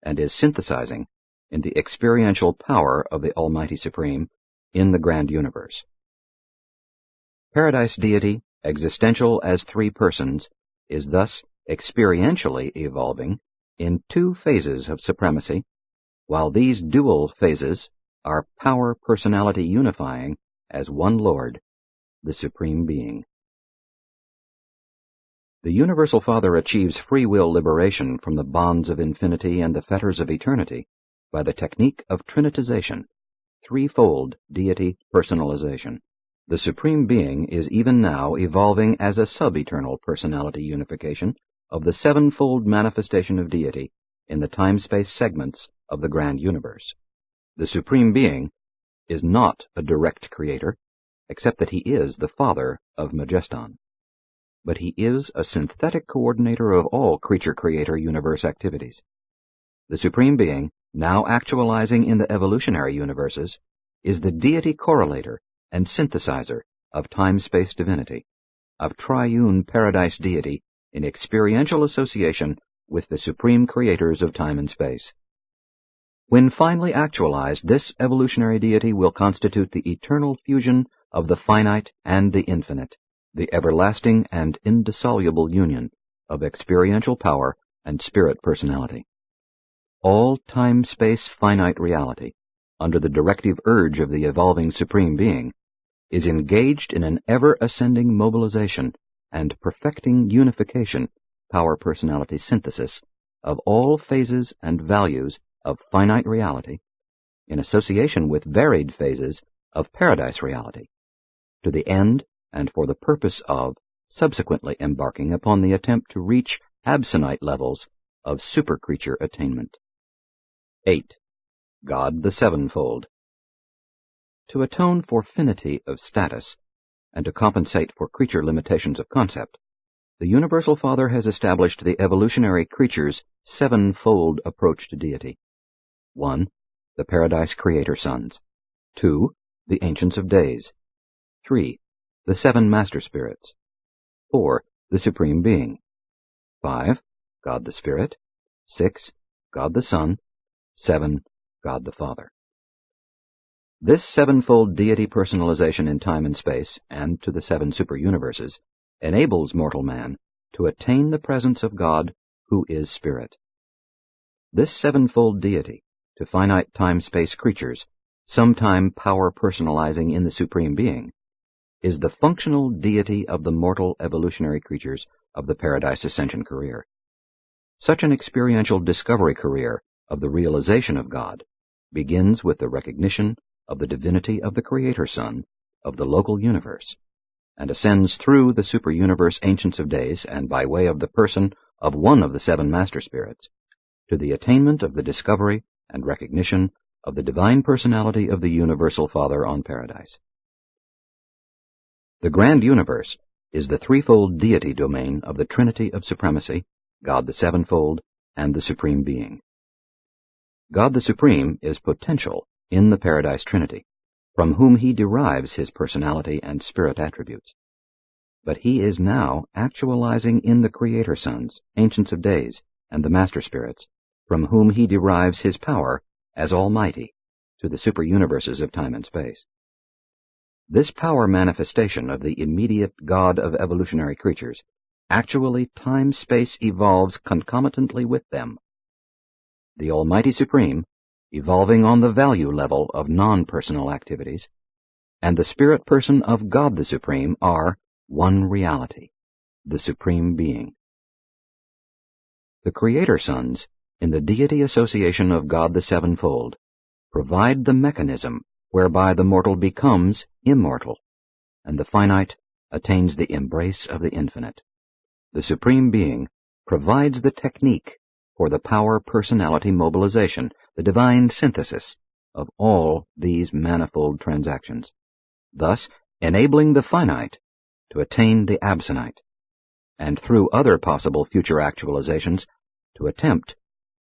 and is synthesizing in the experiential power of the Almighty Supreme in the grand universe. Paradise deity, existential as three persons, is thus experientially evolving in two phases of supremacy, while these dual phases are power-personality unifying as one Lord, the Supreme Being. The Universal Father achieves free will liberation from the bonds of infinity and the fetters of eternity by the technique of trinitization, threefold deity personalization. The Supreme Being is even now evolving as a sub-eternal personality unification of the sevenfold manifestation of deity in the time-space segments of the grand universe. The Supreme Being is not a direct creator, except that he is the Father of Majeston. But he is a synthetic coordinator of all creature-creator universe activities. The Supreme Being, now actualizing in the evolutionary universes, is the deity correlator and synthesizer of time-space divinity, of triune paradise deity in experiential association with the supreme creators of time and space. When finally actualized, this evolutionary deity will constitute the eternal fusion of the finite and the infinite, the everlasting and indissoluble union of experiential power and spirit personality. All time-space finite reality, under the directive urge of the evolving Supreme Being, is engaged in an ever-ascending mobilization and perfecting unification, power-personality synthesis, of all phases and values of finite reality, in association with varied phases of paradise reality, to the end and for the purpose of subsequently embarking upon the attempt to reach absonite levels of supercreature attainment. 8. God the Sevenfold. To atone for finity of status, and to compensate for creature limitations of concept, the Universal Father has established the evolutionary creature's sevenfold approach to deity. 1. The Paradise Creator Sons. 2. The Ancients of Days. 3. The Seven Master Spirits. 4. The Supreme Being. 5. God the Spirit. 6. God the Son. 7. God the Father. This sevenfold deity personalization in time and space, and to the seven super-universes, enables mortal man to attain the presence of God, who is Spirit. This sevenfold deity, to finite time-space creatures, sometime power-personalizing in the Supreme Being, is the functional deity of the mortal evolutionary creatures of the Paradise Ascension career. Such an experiential discovery career of the realization of God begins with the recognition of the divinity of the Creator Son of the local universe, and ascends through the super-universe Ancients of Days and by way of the person of one of the seven Master Spirits, to the attainment of the discovery and recognition of the divine personality of the Universal Father on Paradise. The grand universe is the threefold deity domain of the Trinity of Supremacy, God the Sevenfold, and the Supreme Being. God the Supreme is potential in the Paradise Trinity, from whom he derives his personality and spirit attributes. But he is now actualizing in the Creator Sons, Ancients of Days, and the Master Spirits, from whom he derives his power as Almighty to the super-universes of time and space. This power manifestation of the immediate God of evolutionary creatures actually time-space evolves concomitantly with them. The Almighty Supreme, evolving on the value level of non-personal activities, and the spirit person of God the Supreme are one reality, the Supreme Being. The Creator Sons, in the deity association of God the Sevenfold, provide the mechanism whereby the mortal becomes immortal, and the finite attains the embrace of the infinite. The Supreme Being provides the technique for the power-personality mobilization, the divine synthesis of all these manifold transactions, thus enabling the finite to attain the absonite, and through other possible future actualizations to attempt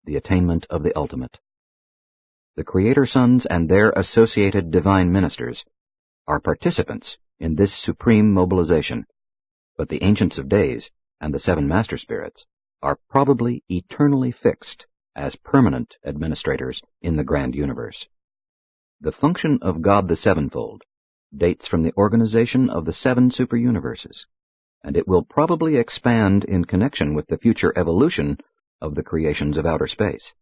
the attainment of the ultimate. The Creator Sons and their associated divine ministers are participants in this supreme mobilization, but the Ancients of Days and the Seven Master Spirits are probably eternally fixed as permanent administrators in the grand universe. The function of God the Sevenfold dates from the organization of the seven superuniverses, and it will probably expand in connection with the future evolution of the creations of outer space.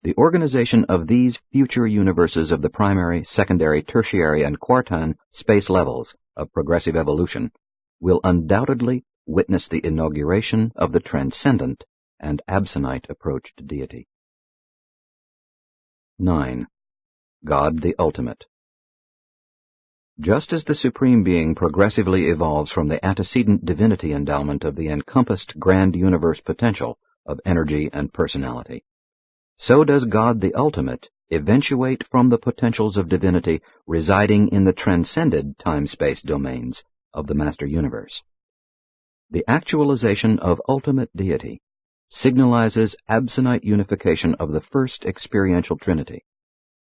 The organization of these future universes of the primary, secondary, tertiary, and quartile space levels of progressive evolution will undoubtedly witness the inauguration of the transcendent and absonite approach to deity. 9. God the Ultimate. Just as the Supreme Being progressively evolves from the antecedent divinity endowment of the encompassed grand universe potential of energy and personality, so does God the Ultimate eventuate from the potentials of divinity residing in the transcended time-space domains of the Master Universe. The actualization of ultimate deity signalizes absonite unification of the first experiential trinity,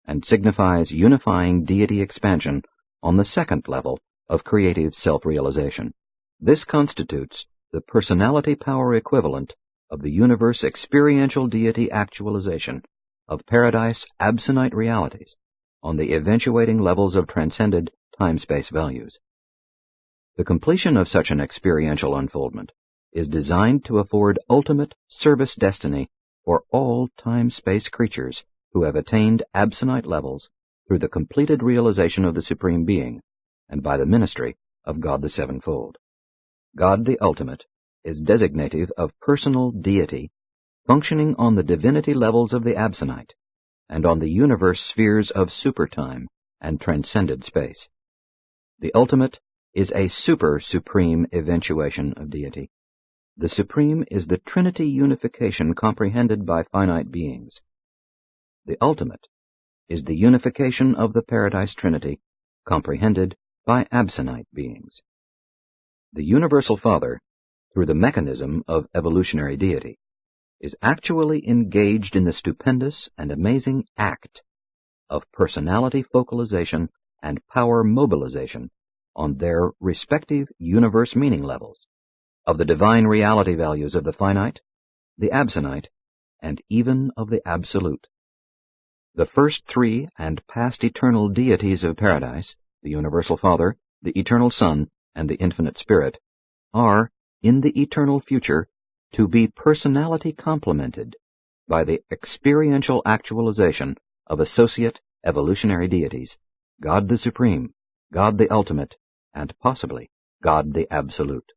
and signifies unifying deity expansion on the second level of creative self-realization. This constitutes the personality power equivalent of the universe experiential deity actualization of paradise absonite realities on the eventuating levels of transcended time-space values. The completion of such an experiential unfoldment is designed to afford ultimate service destiny for all time-space creatures who have attained absonite levels through the completed realization of the Supreme Being and by the ministry of God the Sevenfold. God the Ultimate is designative of personal deity functioning on the divinity levels of the absonite and on the universe spheres of supertime and transcended space. The ultimate is a super-supreme eventuation of deity. The supreme is the trinity unification comprehended by finite beings. The ultimate is the unification of the paradise trinity comprehended by absonite beings. The Universal Father, through the mechanism of evolutionary deity, is actually engaged in the stupendous and amazing act of personality focalization and power mobilization on their respective universe meaning levels, of the divine reality values of the finite, the absonite, and even of the absolute. The first three and past eternal deities of paradise, the Universal Father, the Eternal Son, and the Infinite Spirit, are, in the eternal future, to be personality complemented by the experiential actualization of associate evolutionary deities, God the Supreme, God the Ultimate, and possibly God the Absolute.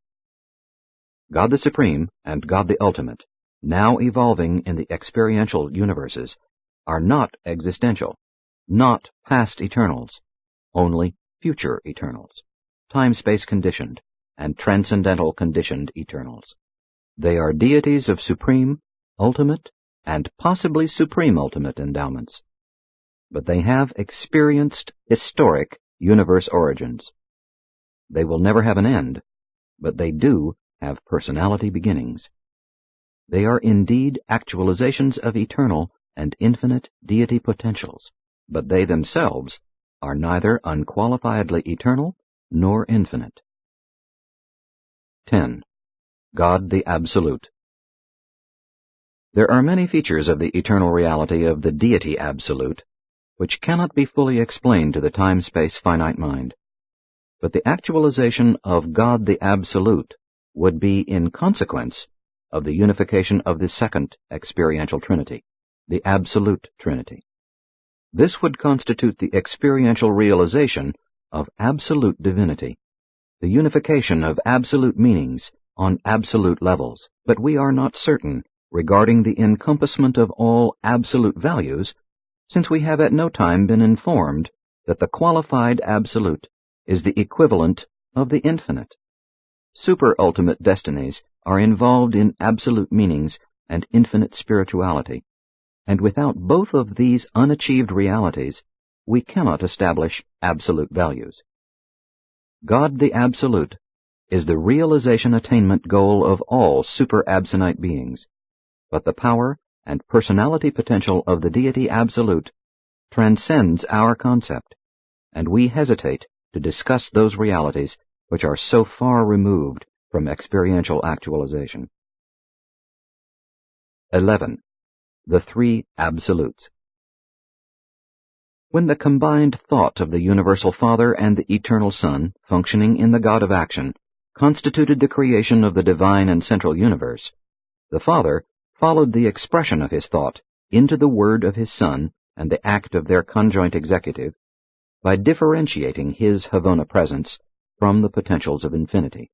God the Supreme and God the Ultimate, now evolving in the experiential universes, are not existential, not past eternals, only future eternals, time-space conditioned, and transcendental conditioned eternals. They are deities of supreme, ultimate, and possibly supreme ultimate endowments. But they have experienced historic universe origins. They will never have an end, but they do have personality beginnings. They are indeed actualizations of eternal and infinite deity potentials, but they themselves are neither unqualifiedly eternal nor infinite. 10. God the Absolute. There are many features of the eternal reality of the deity absolute which cannot be fully explained to the time-space finite mind. But the actualization of God the Absolute would be in consequence of the unification of the second experiential Trinity, the Absolute Trinity. This would constitute the experiential realization of absolute divinity, the unification of absolute meanings on absolute levels, but we are not certain regarding the encompassment of all absolute values, since we have at no time been informed that the qualified absolute is the equivalent of the infinite. Super-ultimate destinies are involved in absolute meanings and infinite spirituality, and without both of these unachieved realities, we cannot establish absolute values. God the Absolute is the realization attainment goal of all super-absonite beings, but the power and personality potential of the Deity Absolute transcends our concept, and we hesitate to discuss those realities which are so far removed from experiential actualization. 11. The Three Absolutes. When the combined thought of the Universal Father and the Eternal Son, functioning in the God of Action, constituted the creation of the divine and central universe, the Father followed the expression of his thought into the word of his Son and the act of their conjoint executive by differentiating his Havona presence from the potentials of infinity.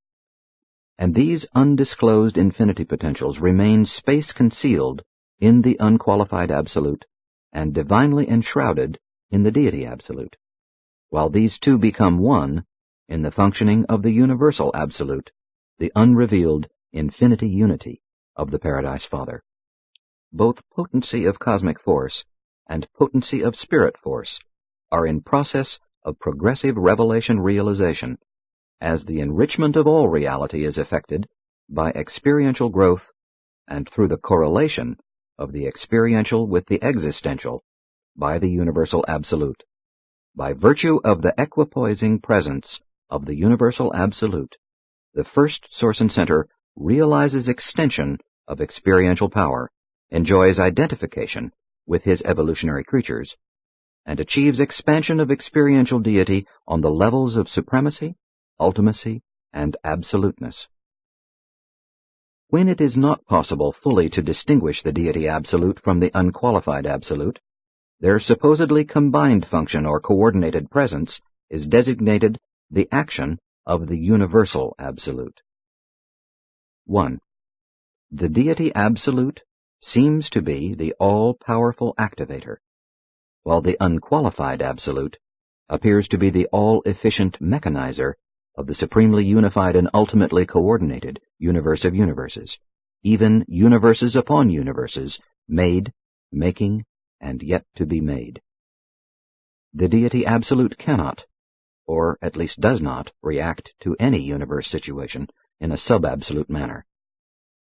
And these undisclosed infinity potentials remain space-concealed in the unqualified Absolute and divinely enshrouded in the Deity Absolute, while these two become one in the functioning of the Universal Absolute, the unrevealed infinity unity of the Paradise Father. Both potency of cosmic force and potency of spirit force are in process of progressive revelation realization, as the enrichment of all reality is effected by experiential growth and through the correlation of the experiential with the existential by the Universal Absolute. By virtue of the equipoising presence of the Universal Absolute, the first source and center realizes extension of experiential power, enjoys identification with his evolutionary creatures, and achieves expansion of experiential deity on the levels of supremacy, ultimacy, and absoluteness. When it is not possible fully to distinguish the Deity Absolute from the unqualified Absolute, their supposedly combined function or coordinated presence is designated the action of the Universal Absolute. 1. The Deity Absolute seems to be the all-powerful activator, while the unqualified Absolute appears to be the all-efficient mechanizer of the supremely unified and ultimately coordinated universe of universes, even universes upon universes, made, making, and yet to be made. The Deity Absolute cannot, or at least does not, react to any universe situation in a sub-absolute manner.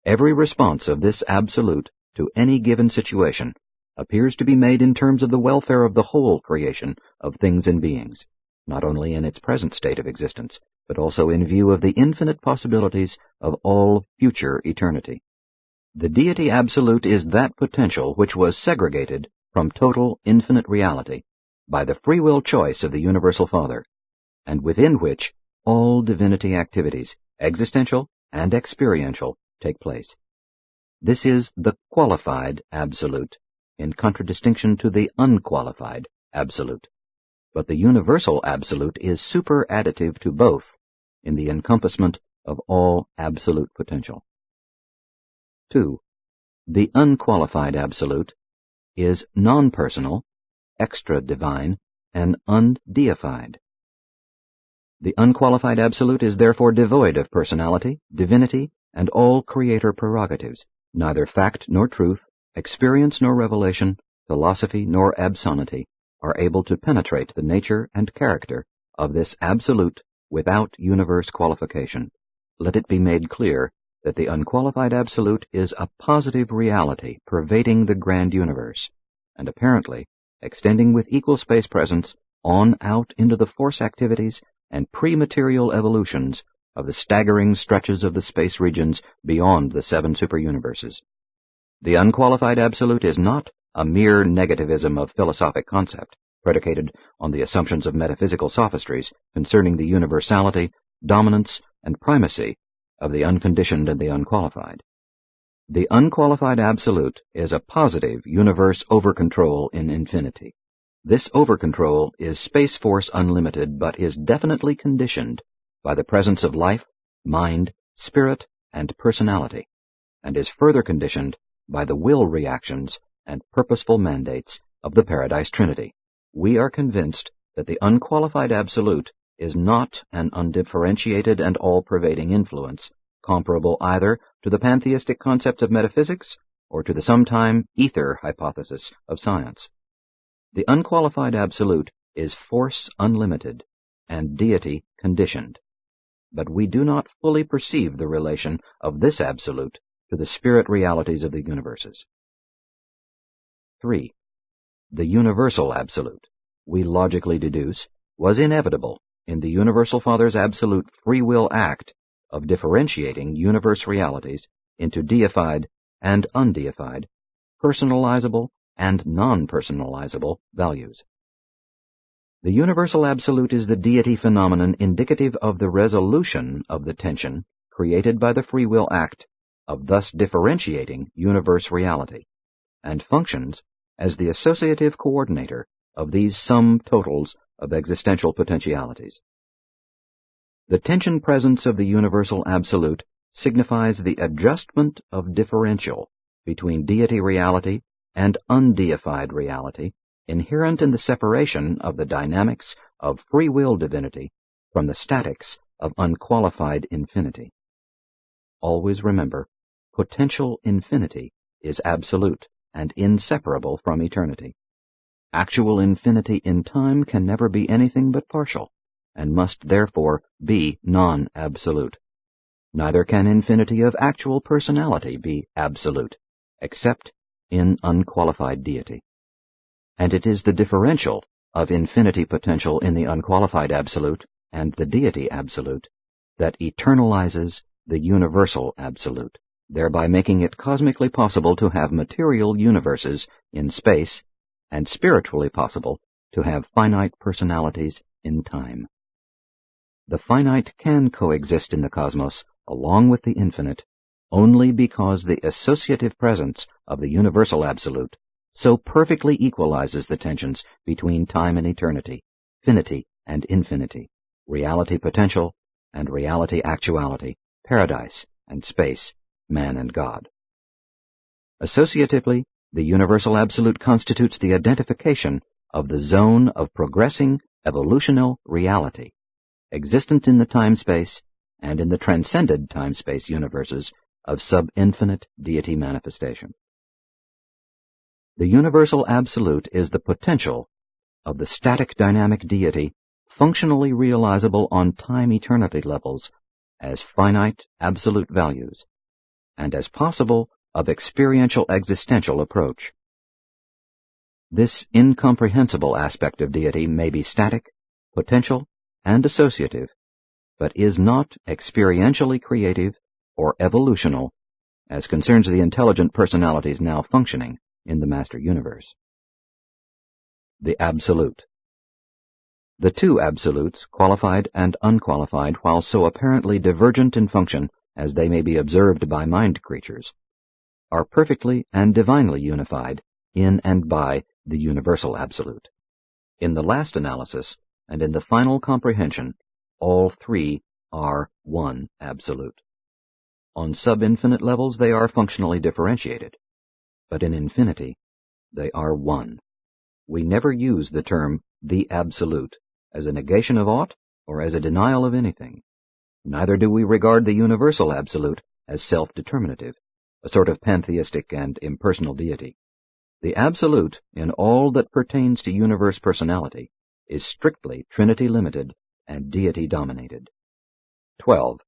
Every response of this Absolute to any given situation appears to be made in terms of the welfare of the whole creation of things and beings, not only in its present state of existence, but also in view of the infinite possibilities of all future eternity. The Deity Absolute is that potential which was segregated from total infinite reality by the free will choice of the Universal Father, and within which all divinity activities, existential and experiential, take place. This is the qualified Absolute, in contradistinction to the unqualified Absolute. But the Universal Absolute is superadditive to both in the encompassment of all absolute potential. 2. The unqualified Absolute is non-personal, extra-divine, and undeified. The unqualified Absolute is therefore devoid of personality, divinity, and all creator prerogatives. Neither fact nor truth, experience nor revelation, philosophy nor absonity are able to penetrate the nature and character of this Absolute without universe qualification. Let it be made clear that the unqualified Absolute is a positive reality pervading the grand universe, and apparently extending with equal space presence on out into the force activities and pre-material evolutions of the staggering stretches of the space regions beyond the 7 superuniverses. The unqualified Absolute is not a mere negativism of philosophic concept, predicated on the assumptions of metaphysical sophistries concerning the universality, dominance, and primacy of the unconditioned and the unqualified. The unqualified absolute is a positive universe over-control in infinity. This over-control is space-force unlimited, but is definitely conditioned by the presence of life, mind, spirit, and personality, and is further conditioned by the will reactions and purposeful mandates of the Paradise Trinity. We are convinced that the unqualified absolute is not an undifferentiated and all-pervading influence, comparable either to the pantheistic concepts of metaphysics or to the sometime ether hypothesis of science. The unqualified absolute is force unlimited and deity conditioned, but we do not fully perceive the relation of this absolute to the spirit realities of the universes. 3. The universal absolute, we logically deduce, was inevitable in the Universal Father's absolute free will act of differentiating universe realities into deified and undeified, personalizable and non-personalizable values. The universal absolute is the deity phenomenon indicative of the resolution of the tension created by the free will act of thus differentiating universe reality, and functions as the associative coordinator of these sum totals of existential potentialities. The tension presence of the universal absolute signifies the adjustment of differential between deity reality and undeified reality inherent in the separation of the dynamics of free will divinity from the statics of unqualified infinity. Always remember, potential infinity is absolute and inseparable from eternity. Actual infinity in time can never be anything but partial, and must therefore be non-absolute. Neither can infinity of actual personality be absolute, except in unqualified deity. And it is the differential of infinity potential in the unqualified absolute and the deity absolute that eternalizes the universal absolute, thereby making it cosmically possible to have material universes in space and spiritually possible to have finite personalities in time. The finite can coexist in the cosmos along with the infinite only because the associative presence of the universal absolute so perfectly equalizes the tensions between time and eternity, finity and infinity, reality potential and reality actuality, paradise and space, man and God. Associatively, the universal absolute constitutes the identification of the zone of progressing evolutional reality, existent in the time-space and in the transcended time-space universes of sub-infinite deity manifestation. The universal absolute is the potential of the static dynamic deity functionally realizable on time-eternity levels as finite absolute values, and as possible of experiential existential approach. This incomprehensible aspect of deity may be static, potential, and associative, but is not experientially creative or evolutional as concerns the intelligent personalities now functioning in the Master Universe. The Absolute. The two absolutes, qualified and unqualified, while so apparently divergent in function as they may be observed by mind creatures, are perfectly and divinely unified in and by the universal absolute. In the last analysis and in the final comprehension, all three are one absolute. On sub-infinite levels they are functionally differentiated, but in infinity they are one. We never use the term the absolute as a negation of aught or as a denial of anything. Neither do we regard the universal absolute as self-determinative, a sort of pantheistic and impersonal deity. The absolute, in all that pertains to universe personality, is strictly Trinity-limited and deity-dominated. 12.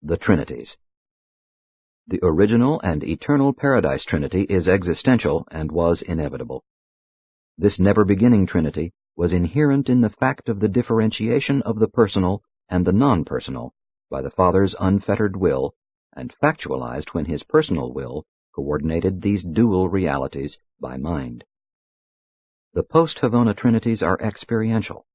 The Trinities. The original and eternal Paradise Trinity is existential and was inevitable. This never-beginning Trinity was inherent in the fact of the differentiation of the personal and the non-personal by the Father's unfettered will, and factualized when his personal will coordinated these dual realities by mind. The post-Havona trinities are experiential,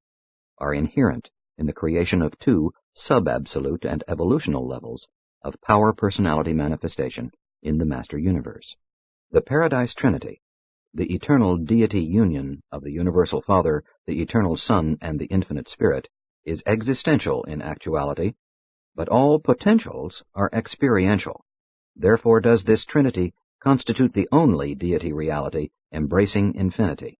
are inherent in the creation of two sub-absolute and evolutional levels of power-personality manifestation in the Master Universe. The Paradise Trinity, the eternal deity union of the Universal Father, the Eternal Son, and the Infinite Spirit, is existential in actuality, but all potentials are experiential. Therefore does this Trinity constitute the only deity reality embracing infinity,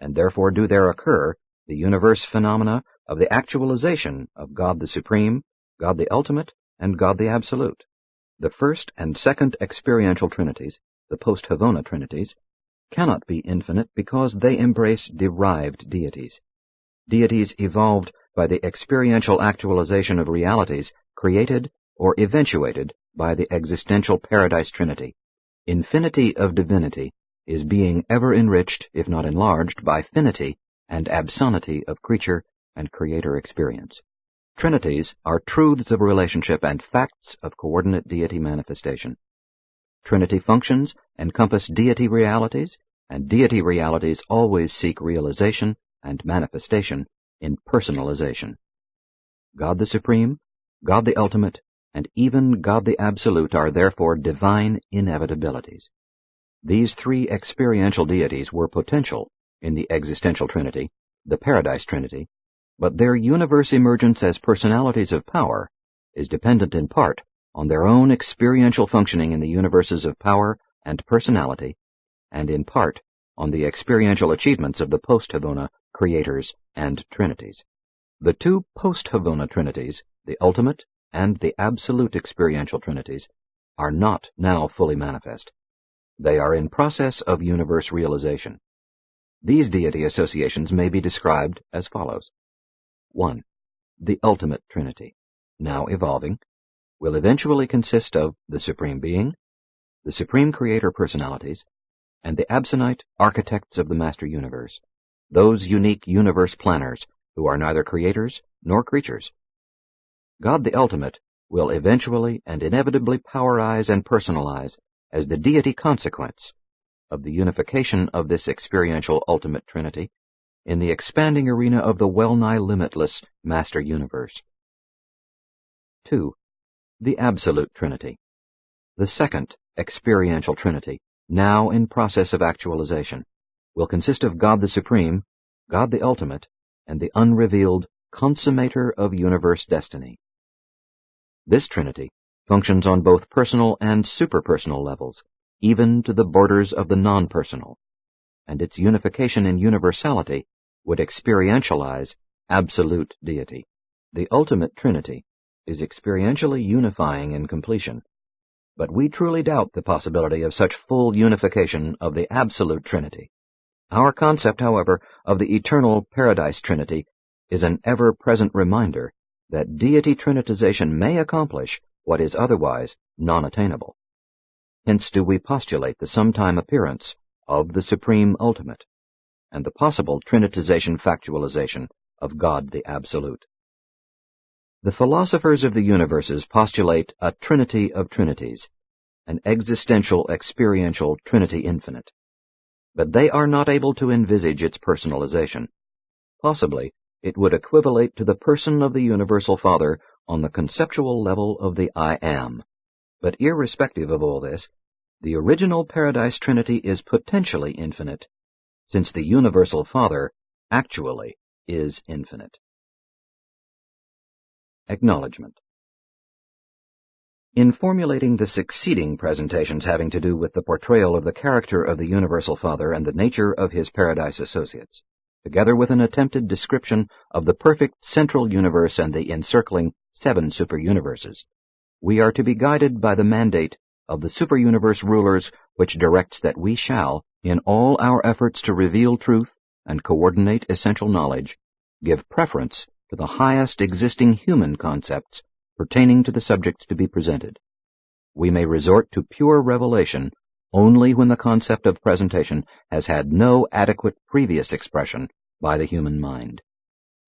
and therefore do there occur the universe phenomena of the actualization of God the Supreme, God the Ultimate, and God the Absolute. The first and second experiential trinities, the post-Havona trinities, cannot be infinite because they embrace derived deities, deities evolved by the experiential actualization of realities created or eventuated by the existential Paradise Trinity. Infinity of divinity is being ever enriched, if not enlarged, by finity and absonity of creature and creator experience. Trinities are truths of relationship and facts of coordinate deity manifestation. Trinity functions encompass deity realities, and deity realities always seek realization and manifestation in personalization. God the Supreme, God the Ultimate, and even God the Absolute are therefore divine inevitabilities. These three experiential deities were potential in the existential Trinity, the Paradise Trinity, but their universe emergence as personalities of power is dependent in part on their own experiential functioning in the universes of power and personality, and in part on the experiential achievements of the post-Havona creators and trinities. The two post-Havona trinities, the ultimate and the absolute experiential trinities, are not now fully manifest. They are in process of universe realization. These deity associations may be described as follows. 1. The ultimate trinity, now evolving, will eventually consist of the Supreme Being, the Supreme Creator personalities, and the Absonite architects of the Master Universe, those unique universe planners who are neither creators nor creatures. God the Ultimate will eventually and inevitably powerize and personalize as the deity consequence of the unification of this experiential ultimate trinity in the expanding arena of the well-nigh limitless Master Universe. 2. The Absolute Trinity, the second experiential trinity, now in process of actualization, will consist of God the Supreme, God the Ultimate, and the unrevealed consummator of universe destiny. This trinity functions on both personal and superpersonal levels, even to the borders of the non-personal, and its unification in universality would experientialize absolute deity. The ultimate trinity is experientially unifying in completion, but we truly doubt the possibility of such full unification of the absolute trinity. Our concept, however, of the eternal Paradise Trinity is an ever-present reminder that deity trinitization may accomplish what is otherwise non-attainable. Hence do we postulate the sometime appearance of the Supreme Ultimate, and the possible trinitization factualization of God the Absolute. The philosophers of the universes postulate a trinity of trinities, an existential experiential trinity infinite, but they are not able to envisage its personalization. Possibly, it would equivalate to the person of the Universal Father on the conceptual level of the I Am. But irrespective of all this, the original Paradise Trinity is potentially infinite, since the Universal Father actually is infinite. Acknowledgement. In formulating the succeeding presentations having to do with the portrayal of the character of the Universal Father and the nature of his Paradise Associates, together with an attempted description of the perfect central universe and the encircling 7 superuniverses, we are to be guided by the mandate of the superuniverse rulers which directs that we shall, in all our efforts to reveal truth and coordinate essential knowledge, give preference to the highest existing human concepts pertaining to the subjects to be presented. We may resort to pure revelation only when the concept of presentation has had no adequate previous expression by the human mind.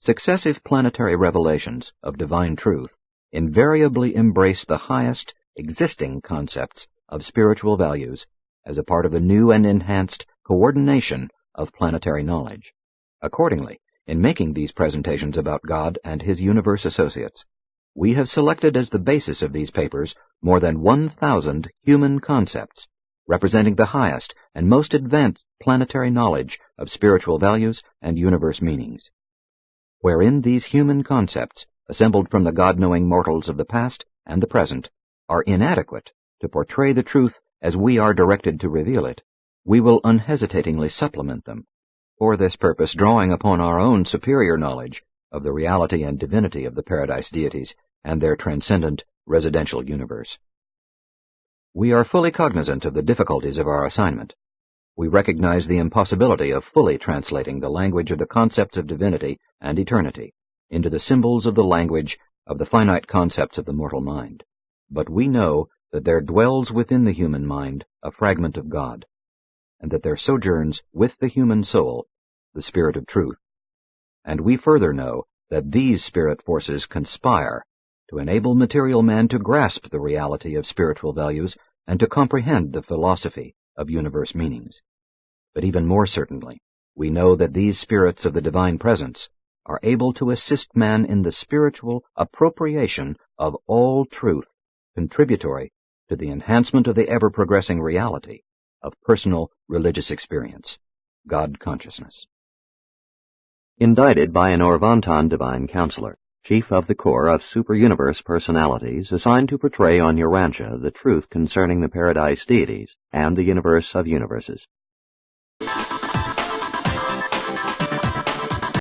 Successive planetary revelations of divine truth invariably embrace the highest existing concepts of spiritual values as a part of a new and enhanced coordination of planetary knowledge. Accordingly, in making these presentations about God and His universe associates, we have selected as the basis of these papers more than 1,000 human concepts, representing the highest and most advanced planetary knowledge of spiritual values and universe meanings. Wherein these human concepts, assembled from the God-knowing mortals of the past and the present, are inadequate to portray the truth as we are directed to reveal it, we will unhesitatingly supplement them, for this purpose drawing upon our own superior knowledge of the reality and divinity of the Paradise deities and their transcendent residential universe. We are fully cognizant of the difficulties of our assignment. We recognize the impossibility of fully translating the language of the concepts of divinity and eternity into the symbols of the language of the finite concepts of the mortal mind. But we know that there dwells within the human mind a fragment of God, and that there sojourns with the human soul the Spirit of Truth. And we further know that these spirit forces conspire to enable material man to grasp the reality of spiritual values and to comprehend the philosophy of universe meanings. But even more certainly, we know that these spirits of the divine presence are able to assist man in the spiritual appropriation of all truth, contributory to the enhancement of the ever-progressing reality of personal religious experience, God consciousness. Indicted by an Orvantan divine counselor, chief of the corps of super-universe personalities assigned to portray on Urania the truth concerning the Paradise deities and the universe of universes.